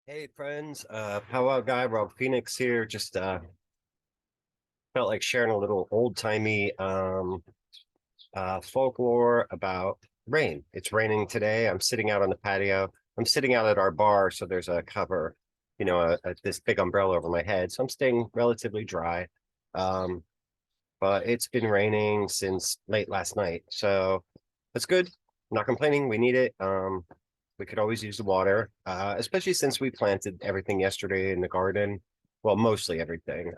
Hey friends, powwow guy Rob Phoenix here. Just felt like sharing a little old-timey folklore about rain. It's raining today. I'm sitting out on the patio. I'm sitting out at our bar, so there's a cover, this big umbrella over my head. So I'm staying relatively dry. Um, but it's been raining since late last night. So that's good. I'm not complaining. We need it. We could always use the water, especially since we planted everything yesterday in the garden. Well, mostly everything.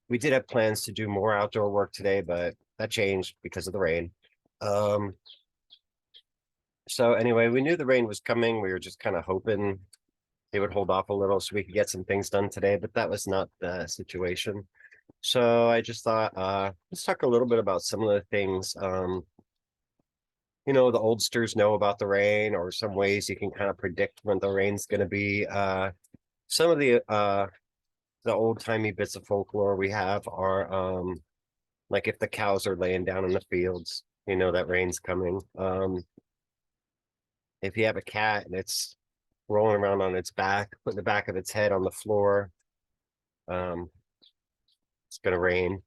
We did have plans to do more outdoor work today, but that changed because of the rain. Um, so anyway, we knew the rain was coming. We were just kind of hoping it would hold off a little so we could get some things done today, but that was not the situation. So I just thought, let's talk a little bit about some of the things, the oldsters know about the rain, or some ways you can kind of predict when the rain's going to be. Some of the old-timey bits of folklore we have are, like if the cows are laying down in the fields, you know that rain's coming. If you have a cat and it's rolling around on its back, putting the back of its head on the floor, um, it's going to rain.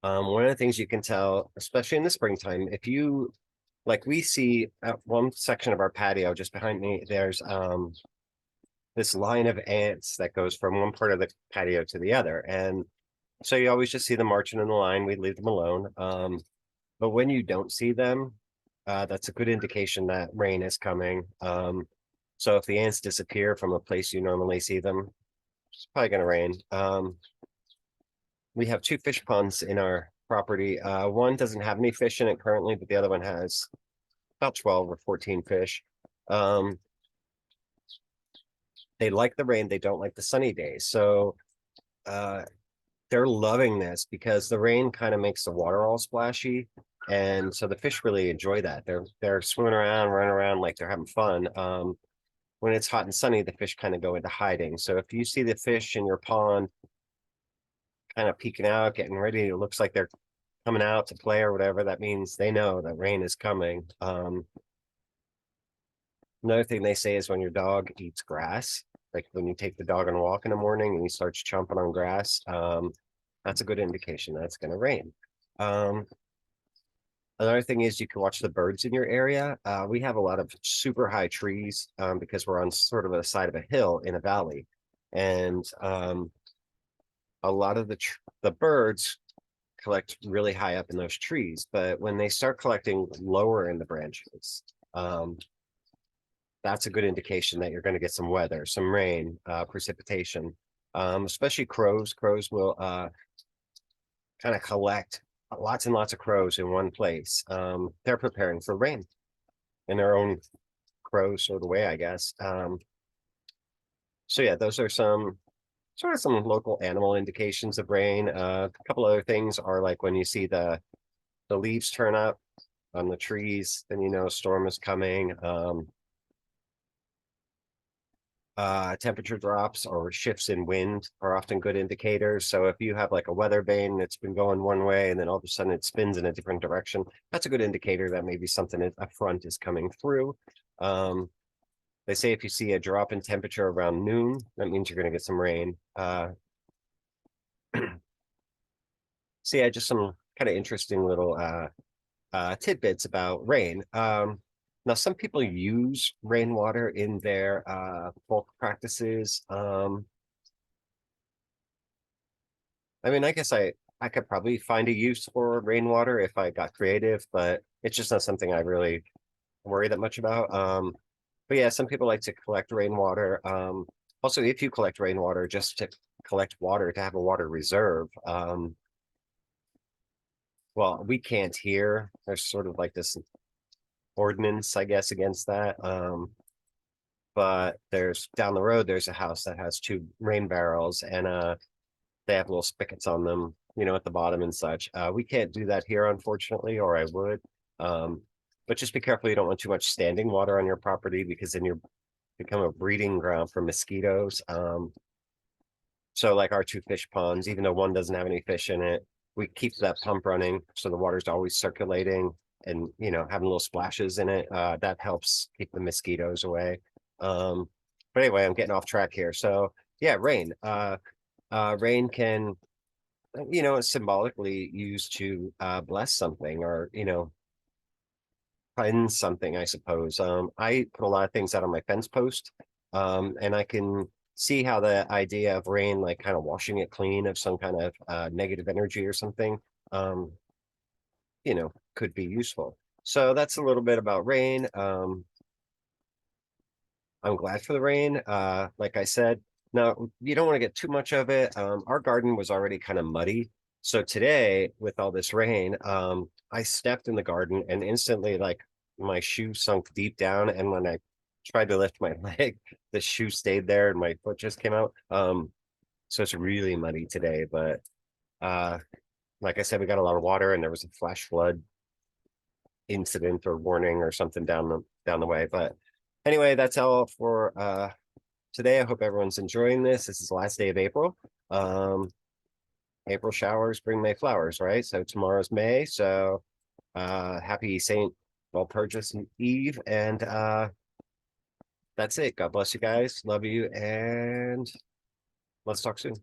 One of the things you can tell, especially in the springtime, if you like, we see at one section of our patio just behind me, there's this line of ants that goes from one part of the patio to the other. And so you always just see them marching in the line. We leave them alone. But when you don't see them, that's a good indication that rain is coming. So if the ants disappear from a place you normally see them, it's probably going to rain. We have two fish ponds in our property. One doesn't have any fish in it currently, but the other one has about 12 or 14 fish. Um, they like the rain, they don't like the sunny days. So uh, they're loving this because the rain kind of makes the water all splashy. And so the fish really enjoy that. They're swimming around, running around like they're having fun. When it's hot and sunny, the fish kind of go into hiding. So if you see the fish in your pond kind of peeking out, getting ready, it looks like they're coming out to play or whatever, that means they know that rain is coming. Another thing they say is when your dog eats grass, like when you take the dog on a walk in the morning and he starts chomping on grass, that's a good indication that it's going to rain. Um, Another thing is you can watch the birds in your area. We have a lot of super high trees because we're on sort of a side of a hill in a valley, and a lot of the birds collect really high up in those trees. But when they start collecting lower in the branches, that's a good indication that you're going to get some weather, some rain, precipitation, especially crows. Crows will kind of collect lots and lots of crows in one place. They're preparing for rain in their own crow sort of way, I guess. So yeah, those are some sort of some local animal indications of rain. A couple other things are like when you see the leaves turn up on the trees, then you know a storm is coming. Temperature drops or shifts in wind are often good indicators. So if you have like a weather vane that's been going one way and then all of a sudden it spins in a different direction, that's a good indicator that maybe something a front is coming through. They say if you see a drop in temperature around noon, that means you're going to get some rain. So yeah, just some kind of interesting little tidbits about rain. Now, some people use rainwater in their folk practices. I mean, I guess I could probably find a use for rainwater if I got creative, but it's just not something I really worry that much about. But yeah, some people like to collect rainwater. Also, if you collect rainwater, just to collect water to have a water reserve. Well, we can't here. There's sort of like this ordinance, I guess, against that. But there's down the road, there's a house that has two rain barrels, and they have little spigots on them, at the bottom and such. We can't do that here, unfortunately, or I would. Um, but just be careful you don't want too much standing water on your property because then you're become a breeding ground for mosquitoes. So like our two fish ponds, even though one doesn't have any fish in it, we keep that pump running so the water's always circulating and having little splashes in it, that helps keep the mosquitoes away. But anyway, I'm getting off track here. So yeah, rain. Rain can symbolically used to bless something, or cleanse something, I suppose. I put a lot of things out on my fence post, and I can see how the idea of rain, like kind of washing it clean of some kind of negative energy or something, um, could be useful. So that's a little bit about rain. I'm glad for the rain. Like I said, now you don't want to get too much of it. Our garden was already kind of muddy. So today, with all this rain, I stepped in the garden and instantly, like, my shoe sunk deep down. And when I tried to lift my leg, the shoe stayed there and my foot just came out. So it's really muddy today. But uh, like I said, we got a lot of water and there was a flash flood incident or warning or something down the way. But anyway, that's all for today. I hope everyone's enjoying this. This is the last day of April. April showers bring May flowers, right? So tomorrow's May. So happy Saint Walpurgis Eve. And that's it. God bless you guys. Love you. And let's talk soon.